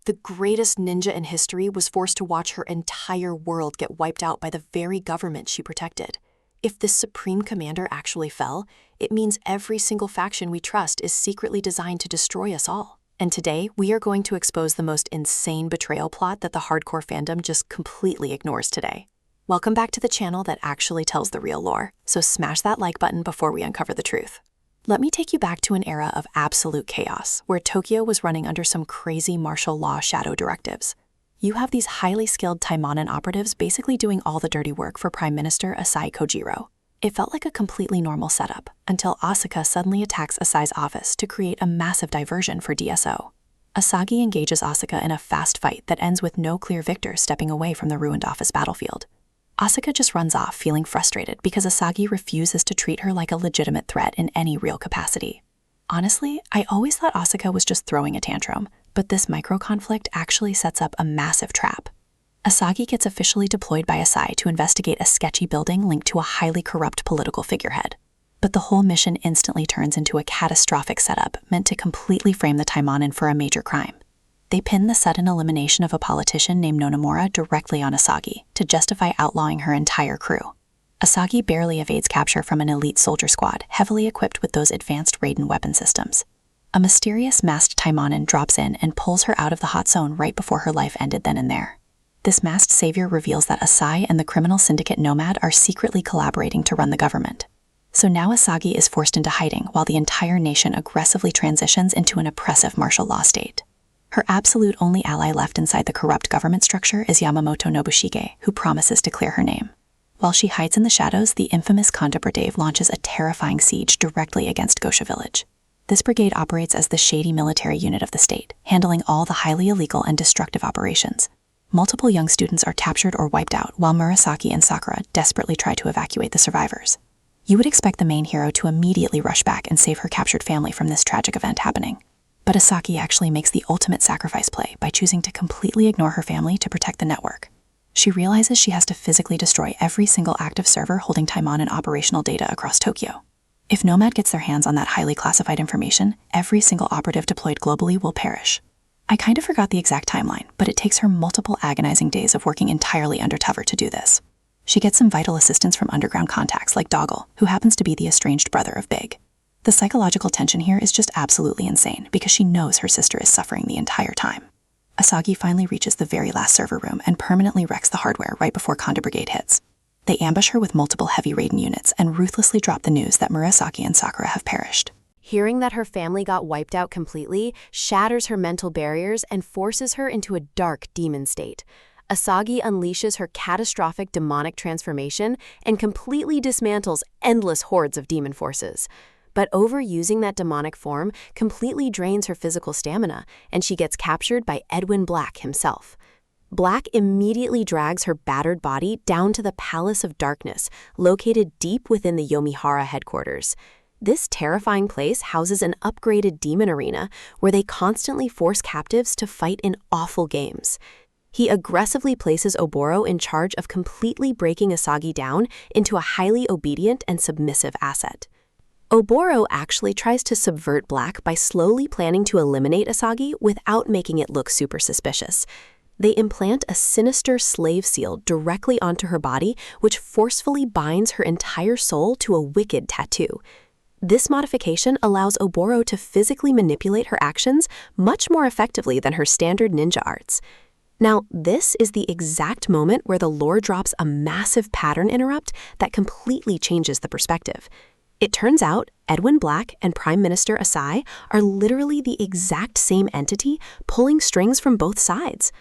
The greatest ninja in history was forced to watch her entire world get wiped out by the very government she protected. If this supreme commander actually fell, it means every single faction we trust is secretly designed to destroy us all. And today, we are going to expose the most insane betrayal plot that the hardcore fandom just completely ignores today. Welcome back to the channel that actually tells the real lore, so smash that like button before we uncover the truth. Let me take you back to an era of absolute chaos, where Tokyo was running under some crazy martial law shadow directives. You have these highly skilled Taimanin operatives basically doing all the dirty work for Prime Minister Asai Kojiro. It felt like a completely normal setup, until Asuka suddenly attacks Asai's office to create a massive diversion for DSO. Asagi engages Asuka in a fast fight that ends with no clear victor stepping away from the ruined office battlefield. Asuka just runs off feeling frustrated because Asagi refuses to treat her like a legitimate threat in any real capacity. Honestly, I always thought Asuka was just throwing a tantrum, but this micro-conflict actually sets up a massive trap. Asagi gets officially deployed by Asai to investigate a sketchy building linked to a highly corrupt political figurehead. But the whole mission instantly turns into a catastrophic setup meant to completely frame the Taimanin for a major crime. They pin the sudden elimination of a politician named Nonomura directly on Asagi to justify outlawing her entire crew. Asagi barely evades capture from an elite soldier squad heavily equipped with those advanced Raiden weapon systems. A mysterious masked Taimanin drops in and pulls her out of the hot zone right before her life ended then and there. This masked savior reveals that Asai and the criminal syndicate Nomad are secretly collaborating to run the government. So now Asagi is forced into hiding while the entire nation aggressively transitions into an oppressive martial law state. Her absolute only ally left inside the corrupt government structure is Yamamoto Nobushige, who promises to clear her name. While she hides in the shadows, the infamous Khanda Brigade launches a terrifying siege directly against Gosha Village. This brigade operates as the shady military unit of the state, handling all the highly illegal and destructive operations. Multiple young students are captured or wiped out, while Murasaki and Sakura desperately try to evacuate the survivors. You would expect the main hero to immediately rush back and save her captured family from this tragic event happening. But Asagi actually makes the ultimate sacrifice play by choosing to completely ignore her family to protect the network. She realizes she has to physically destroy every single active server holding Taimanin operational data across Tokyo. If Nomad gets their hands on that highly classified information, every single operative deployed globally will perish. I kind of forgot the exact timeline, but it takes her multiple agonizing days of working entirely undercover to do this. She gets some vital assistance from underground contacts like Doggle, who happens to be the estranged brother of Big. The psychological tension here is just absolutely insane because she knows her sister is suffering the entire time. Asagi finally reaches the very last server room and permanently wrecks the hardware right before Khanda Brigade hits. They ambush her with multiple heavy Raiden units and ruthlessly drop the news that Murasaki and Sakura have perished. Hearing that her family got wiped out completely shatters her mental barriers and forces her into a dark demon state. Asagi unleashes her catastrophic demonic transformation and completely dismantles endless hordes of demon forces. But overusing that demonic form completely drains her physical stamina, and she gets captured by Edwin Black himself. Black immediately drags her battered body down to the Palace of Darkness, located deep within the Yomihara headquarters. This terrifying place houses an upgraded demon arena where they constantly force captives to fight in awful games. He aggressively places Oboro in charge of completely breaking Asagi down into a highly obedient and submissive asset. Oboro actually tries to subvert Black by slowly planning to eliminate Asagi without making it look super suspicious. They implant a sinister slave seal directly onto her body, which forcefully binds her entire soul to a wicked tattoo. This modification allows Oboro to physically manipulate her actions much more effectively than her standard ninja arts. Now, this is the exact moment where the lore drops a massive pattern interrupt that completely changes the perspective. It turns out Edwin Black and Prime Minister Asai are literally the exact same entity pulling strings from both sides.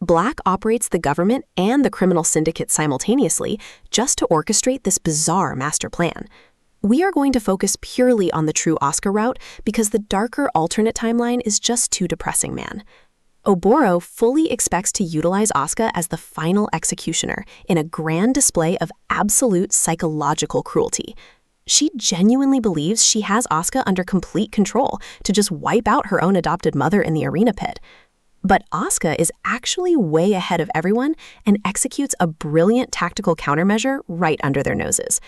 Black operates the government and the criminal syndicate simultaneously just to orchestrate this bizarre master plan. We are going to focus purely on the true Asuka route because the darker alternate timeline is just too depressing, man. Oboro fully expects to utilize Asuka as the final executioner in a grand display of absolute psychological cruelty. She genuinely believes she has Asuka under complete control to just wipe out her own adopted mother in the arena pit. But Asuka is actually way ahead of everyone and executes a brilliant tactical countermeasure right under their noses.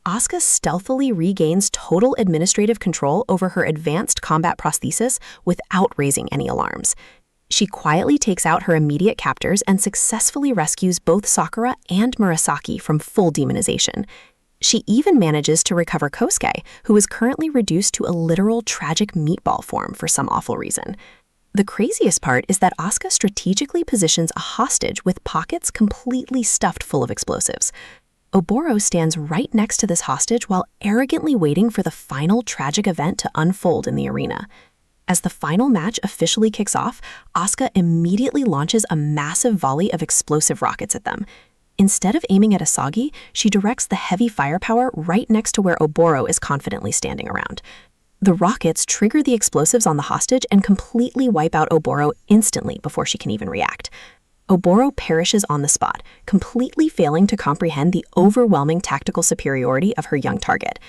Asuka stealthily regains total administrative control over her advanced combat prosthesis without raising any alarms. She quietly takes out her immediate captors and successfully rescues both Sakura and Murasaki from full demonization. She even manages to recover Kosuke, who is currently reduced to a literal tragic meatball form for some awful reason. The craziest part is that Asuka strategically positions a hostage with pockets completely stuffed full of explosives. Oboro stands right next to this hostage while arrogantly waiting for the final tragic event to unfold in the arena. As the final match officially kicks off, Asuka immediately launches a massive volley of explosive rockets at them. Instead of aiming at Asagi, she directs the heavy firepower right next to where Oboro is confidently standing around. The rockets trigger the explosives on the hostage and completely wipe out Oboro instantly before she can even react. Oboro perishes on the spot, completely failing to comprehend the overwhelming tactical superiority of her young target.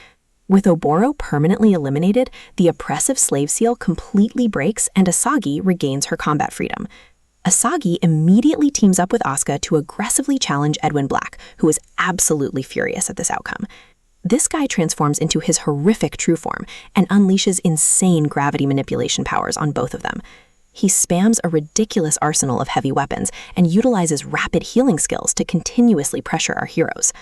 With Oboro permanently eliminated, the oppressive slave seal completely breaks and Asagi regains her combat freedom. Asagi immediately teams up with Asuka to aggressively challenge Edwin Black, who is absolutely furious at this outcome. This guy transforms into his horrific true form and unleashes insane gravity manipulation powers on both of them. He spams a ridiculous arsenal of heavy weapons and utilizes rapid healing skills to continuously pressure our heroes.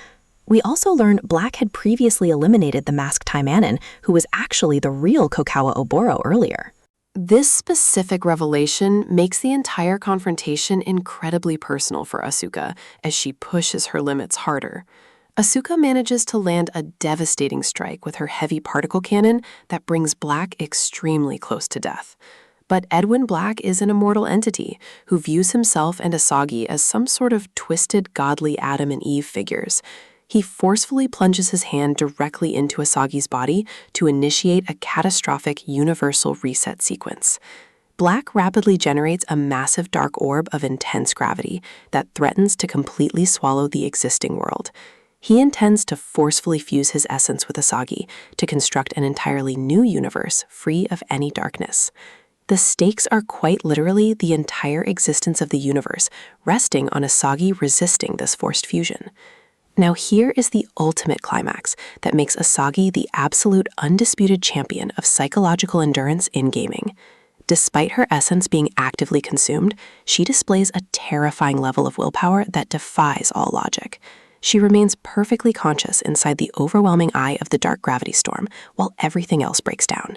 We also learn Black had previously eliminated the masked Taimanin, who was actually the real Kokawa Oboro earlier. This specific revelation makes the entire confrontation incredibly personal for Asuka as she pushes her limits harder. Asuka manages to land a devastating strike with her heavy particle cannon that brings Black extremely close to death. But Edwin Black is an immortal entity who views himself and Asagi as some sort of twisted godly Adam and Eve figures. He forcefully plunges his hand directly into Asagi's body to initiate a catastrophic universal reset sequence. Black rapidly generates a massive dark orb of intense gravity that threatens to completely swallow the existing world. He intends to forcefully fuse his essence with Asagi to construct an entirely new universe free of any darkness. The stakes are quite literally the entire existence of the universe, resting on Asagi resisting this forced fusion. Now here is the ultimate climax that makes Asagi the absolute undisputed champion of psychological endurance in gaming. Despite her essence being actively consumed, she displays a terrifying level of willpower that defies all logic. She remains perfectly conscious inside the overwhelming eye of the dark gravity storm while everything else breaks down.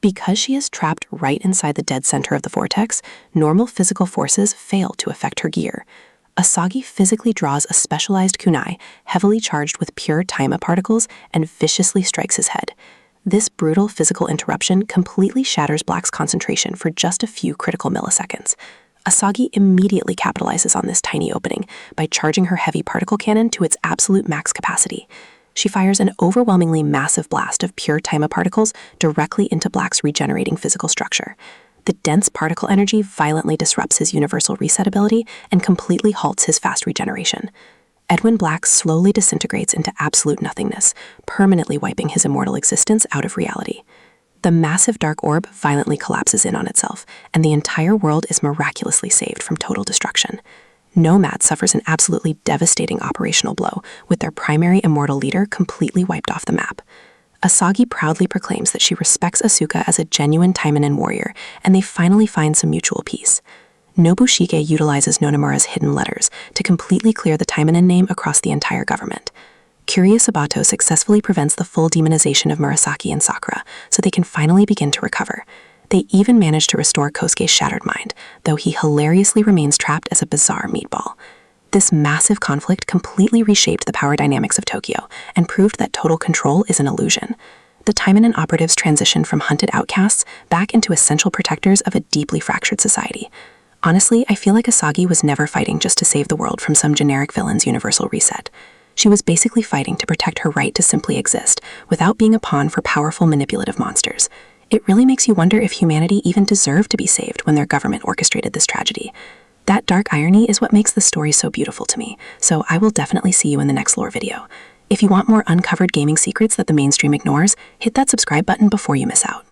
Because she is trapped right inside the dead center of the vortex, normal physical forces fail to affect her gear. Asagi physically draws a specialized kunai, heavily charged with pure Taima particles, and viciously strikes his head. This brutal physical interruption completely shatters Black's concentration for just a few critical milliseconds. Asagi immediately capitalizes on this tiny opening by charging her heavy particle cannon to its absolute max capacity. She fires an overwhelmingly massive blast of pure Taima particles directly into Black's regenerating physical structure. The dense particle energy violently disrupts his universal reset ability and completely halts his fast regeneration. Edwin Black slowly disintegrates into absolute nothingness, permanently wiping his immortal existence out of reality. The massive dark orb violently collapses in on itself, and the entire world is miraculously saved from total destruction. Nomad suffers an absolutely devastating operational blow, with their primary immortal leader completely wiped off the map. Asagi proudly proclaims that she respects Asuka as a genuine Taimanin warrior, and they finally find some mutual peace. Nobushige utilizes Nonomura's hidden letters to completely clear the Taimanin name across the entire government. Kiryu Sabato successfully prevents the full demonization of Murasaki and Sakura, so they can finally begin to recover. They even manage to restore Kosuke's shattered mind, though he hilariously remains trapped as a bizarre meatball. This massive conflict completely reshaped the power dynamics of Tokyo and proved that total control is an illusion. The Taimanin operatives transitioned from hunted outcasts back into essential protectors of a deeply fractured society. Honestly, I feel like Asagi was never fighting just to save the world from some generic villain's universal reset. She was basically fighting to protect her right to simply exist, without being a pawn for powerful manipulative monsters. It really makes you wonder if humanity even deserved to be saved when their government orchestrated this tragedy. That dark irony is what makes the story so beautiful to me, so I will definitely see you in the next lore video. If you want more uncovered gaming secrets that the mainstream ignores, hit that subscribe button before you miss out.